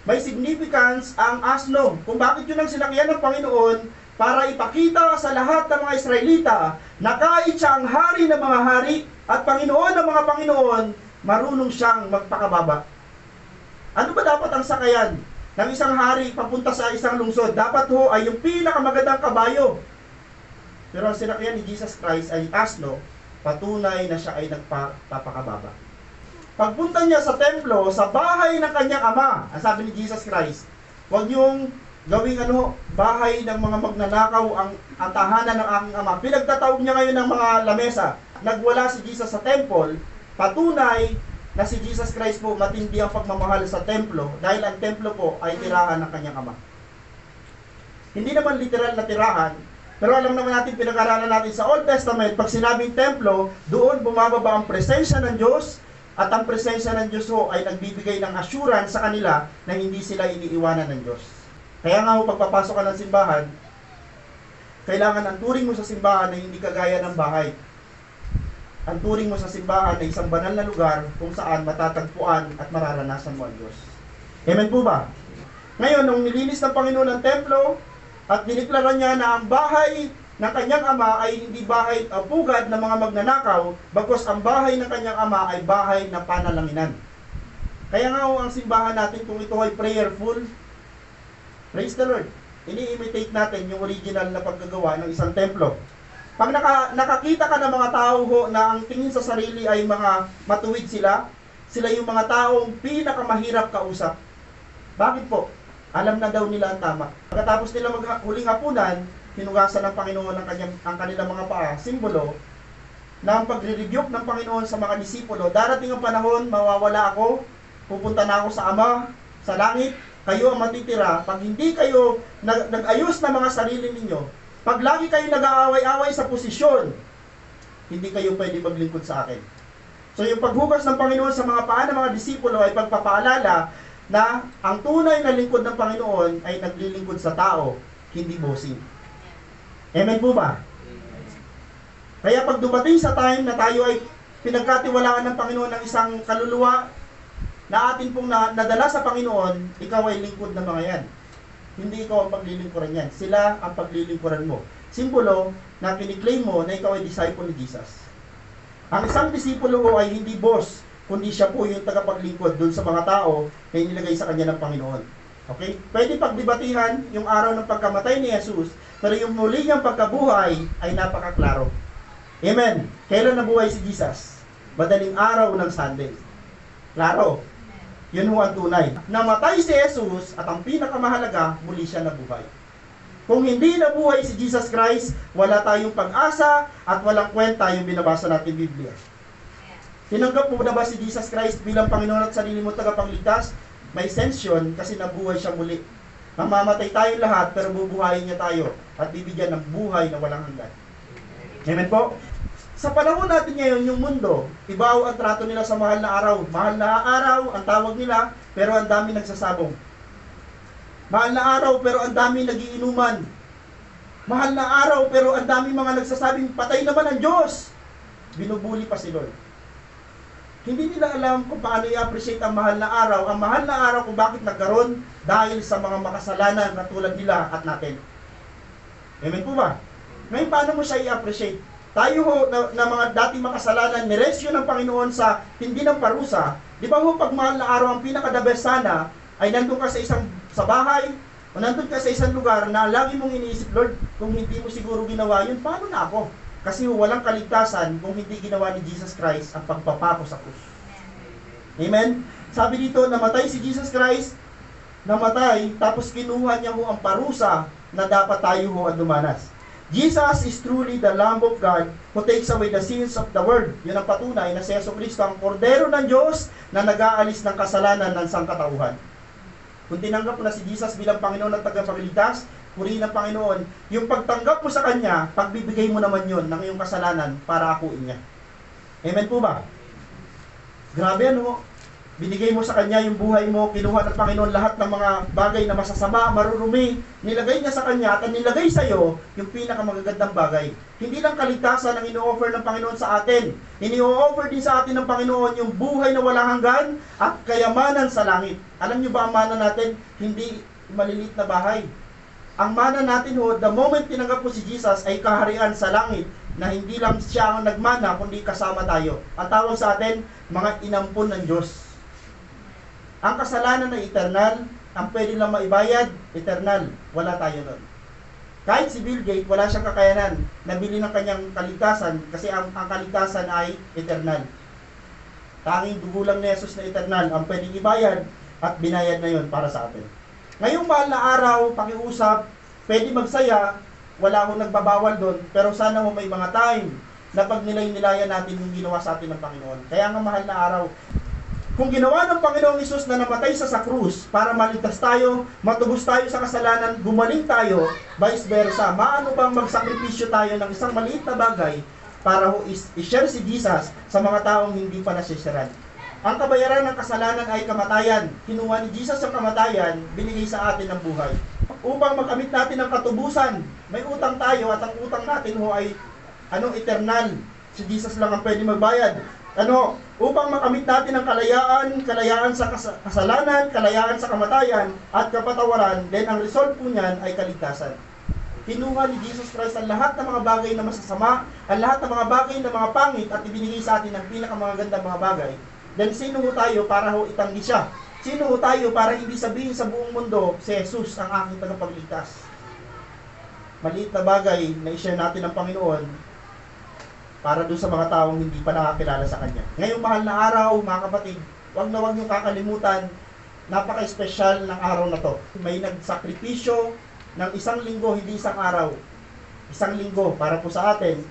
may significance ang asno. Kung bakit yun ang sinakyan ng Panginoon, para ipakita sa lahat ng mga Israelita na kahit siya ang hari ng mga hari at Panginoon ng mga Panginoon, marunong siyang magpakababa. Ano ba dapat ang sakayan ng isang hari papunta sa isang lungsod? Dapat ho ay yung pinakamagandang kabayo. Pero ang sinakyan ni Jesus Christ ay asno, patunay na siya ay nagpapakababa. Pagpunta niya sa templo, sa bahay ng kanyang ama, ang sabi ni Jesus Christ, huwag niyong gawing bahay ng mga magnanakaw ang tahanan ng aking ama. Pinagtatawag niya ngayon ng mga lamesa. Nagwala si Jesus sa temple, patunay na si Jesus Christ po matindi ang pagmamahal sa templo dahil ang templo po ay tirahan ng kanyang ama. Hindi naman literal na tirahan, pero alam naman natin, pinag-aralan natin sa Old Testament, pag sinabing templo, doon bumababa ang presensya ng Diyos, at ang presensya ng Diyos ho ay nagbibigay ng assurance sa kanila na hindi sila iniiwanan ng Diyos. Kaya nga ho, pagpapasok ka ng simbahan, kailangan ang turing mo sa simbahan ay hindi kagaya ng bahay. Ang turing mo sa simbahan ay isang banal na lugar kung saan matatagpuan at mararanasan mo ang Diyos. Amen po ba? Ngayon, nung nilinis ng Panginoon ang templo, at diniklara niya na ang bahay ng kanyang ama ay hindi bahay pugad ng mga magnanakaw, bagkus ang bahay ng kanyang ama ay bahay ng panalanginan. Kaya nga ho, ang simbahan natin, kung ito ay prayerful, praise the Lord, ini-imitate natin yung original na paggagawa ng isang templo. Pag nakakita ka ng mga tao ho, na ang tingin sa sarili ay mga matuwid sila yung mga taong pinakamahirap kausap. Bakit po? Alam na daw nila ang tama. Pagkatapos nila maghuling hapunan, hinugasan ng Panginoon ang kanilang mga paa, simbolo na ang pagre-rebuke ng Panginoon sa mga disipulo. Darating ang panahon, mawawala ako, pupunta na ako sa Ama, sa langit, kayo ang matitira. Pag hindi kayo nag-ayos na mga sarili ninyo, pag lagi kayo nag-aaway-away sa posisyon, hindi kayo pwede maglingkod sa akin. So yung paghugas ng Panginoon sa mga paa ng mga disipulo ay pagpapaalala na ang tunay na lingkod ng Panginoon ay naglilingkod sa tao, hindi bossing. Amen po ba? Kaya pag dumating sa time na tayo ay pinagkatiwalaan ng Panginoon ng isang kaluluwa na atin pong nadala sa Panginoon, ikaw ay lingkod ng mga yan. Hindi ikaw ang paglilingkuran yan. Sila ang paglilingkuran mo. Simbolo na kiniklaim mo na ikaw ay disciple ni Jesus. Ang isang disipulo mo ay hindi boss, kundi siya po yung tagapaglingkod dun sa mga tao na inilagay sa kanya ng Panginoon. Okay? Pwede pagdebatihan yung araw ng pagkamatay ni Jesus, pero yung muli niyang pagkabuhay ay napakaklaro. Amen. Kailan nabuhay si Jesus? Madaling araw ng Sunday. Klaro. Yun ho ang tunay. Namatay si Jesus at ang pinakamahalaga, muli siya nabuhay. Kung hindi nabuhay si Jesus Christ, wala tayong pag-asa at walang kwenta yung binabasa natin Biblia. Tinanggap mo na ba si Jesus Christ bilang Panginoon at sarili mo tagapagligtas? May sense yun kasi nabuhay siya muli. Mamamatay tayo lahat pero bubuhayin niya tayo at bibigyan ng buhay na walang hanggan. Amen po? Sa panahon natin ngayon, yung mundo, ibaw ang trato nila sa mahal na araw. Mahal na araw, ang tawag nila, pero ang dami nagsasabong. Mahal na araw, pero ang dami nagiinuman. Mahal na araw, pero ang dami mga nagsasabing, patay naman ang Diyos. Binubuli pa si Lord. Hindi nila alam kung paano i-appreciate ang mahal na araw. Ang mahal na araw kung bakit nagkaroon dahil sa mga makasalanan na tulad nila at natin. Amen po ba? Ngayon, paano mo siya i-appreciate? Tayo ho, na mga dating makasalanan, niresyo ng Panginoon sa hindi ng parusa. Di ba ho, pag mahal na araw, ang pinaka-the best sana, ay nandun ka sa bahay, o nandun ka sa isang lugar na lagi mong iniisip, Lord, kung hindi mo siguro ginawa yun, paano na ako? Kasi walang kaligtasan kung hindi ginawa ni Jesus Christ ang pagpapako sa krus. Amen? Sabi dito, namatay si Jesus Christ, namatay, tapos kinuha niya ho ang parusa na dapat tayo ho ang dumanas. Jesus is truly the Lamb of God who takes away the sins of the world. Yun ang patunay na si Jesucristo ang kordero ng Diyos na nag-aalis ng kasalanan ng sangkatauhan. Kung tinanggap mo na si Jesus bilang Panginoon at tagapagligtas, purihin ng Panginoon, yung pagtanggap mo sa Kanya, pagbibigay mo naman yun ng iyong kasalanan para akuin niya. Amen po ba? Grabe ano? Binigay mo sa Kanya yung buhay mo, kinuha ng Panginoon lahat ng mga bagay na masasama, marurumi, nilagay niya sa Kanya at nilagay sa iyo yung pinakamagagandang bagay. Hindi lang kaligtasan ang ino-offer ng Panginoon sa atin. Ini-offer din sa atin ng Panginoon yung buhay na walang hanggan at kayamanan sa langit. Alam niyo ba ang mana natin? Hindi maliliit na bahay. Ang mana natin ho, the moment tinanggap po si Jesus ay kaharian sa langit na hindi lang siya ang nagmana kundi kasama tayo. Ang tawag sa atin, mga inampon ng Diyos. Ang kasalanan na eternal, ang pwede lang maibayad, eternal. Wala tayo nun. Kahit si Bill Gates, wala siyang kakayanan. Nabili ng kanyang kaligtasan kasi ang kaligtasan ay eternal. Tanging dugo lang ni Jesus na eternal ang pwedeng ibayad at binayad na yun para sa atin. Ngayong mahal na araw, pakiusap, pwede magsaya, wala akong nagbabawal doon, pero sana mo may mga time na pag nilay-nilayan natin yung ginawa sa atin ng Panginoon. Kaya nga mahal na araw, kung ginawa ng Panginoong Hesus na namatay sa krus para maligtas tayo, matubos tayo sa kasalanan, gumaling tayo, vice versa, maano bang magsakripisyo tayo ng isang maliit na bagay para i-share si Jesus sa mga taong hindi pa nasisiran? Ang kabayaran ng kasalanan ay kamatayan. Kinuha ni Jesus ang kamatayan, binigay sa atin ang buhay. Upang makamit natin ang katubusan, may utang tayo at ang utang natin ho ay eternal. Si Jesus lang ang pwede magbayad. Upang makamit natin ang kalayaan sa kasalanan, kalayaan sa kamatayan, at kapatawaran, then ang result po niyan ay kaligtasan. Kinuha ni Jesus Christ ang lahat ng mga bagay na masasama, ang lahat ng mga bagay na mga pangit, at ibinigay sa atin ang pinakamagandang mga bagay. Then sino ho tayo para ho itanggi siya? Sino ho tayo para hindi sabihin sa buong mundo, si Jesus ang aking tagapagligtas? Maliit na bagay na i-share natin ng Panginoon para doon sa mga taong hindi pa nakakilala sa Kanya. Ngayong mahal na araw, mga kapatid, huwag niyong kakalimutan, napaka-espesyal ng araw na to. May nagsakripisyo ng 1 linggo, hindi isang araw. 1 linggo para po sa atin.